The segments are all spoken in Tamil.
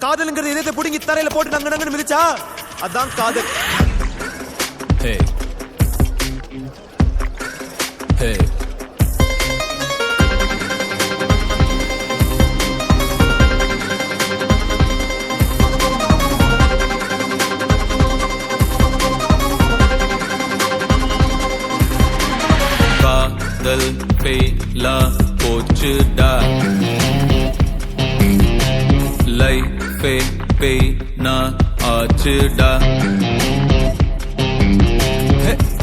காதலுங்கிறது இதயத்தை புடுங்கி தரையில போட்டு நங்க நங்கன்னு மிதிச்சா அதான் காதல். Hey. Hey. காதல் பேலா போச்சுடா, லைஃபே பேனா ஆச்சுடா.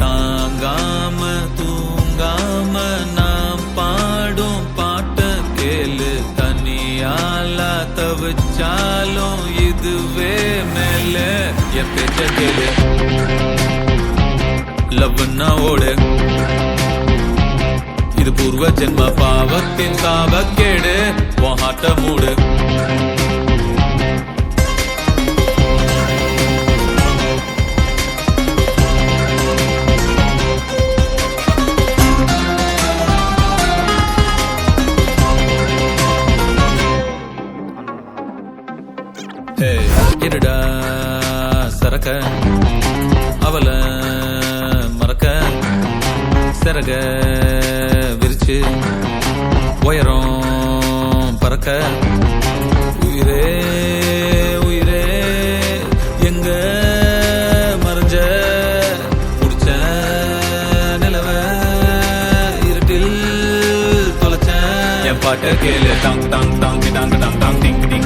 தாங்காம தூங்காம நாம் பாடும் பாட்ட கேளு, தனியாலா தவிச்சாலும் இதுவே மேல என் பேச்ச கேளு. லவ்னா ஓடு, இது பூர்வ ஜென்ம பாவத்தின் சாபக்கேடு, உன் ஹாட்ட மூடு. இருடா சரக்க அவள மறக்க, சரக விரிச்சு உயரம் பறக்க. உயிரே உயிரே எங்க மறைஞ்ச, புடிச்ச நிலவ இருட்டில் தொலைச்ச. என் பாட்ட கேளு, டாங் டாங் டாங் டாங் டாங் டாங் டிங் டிங்.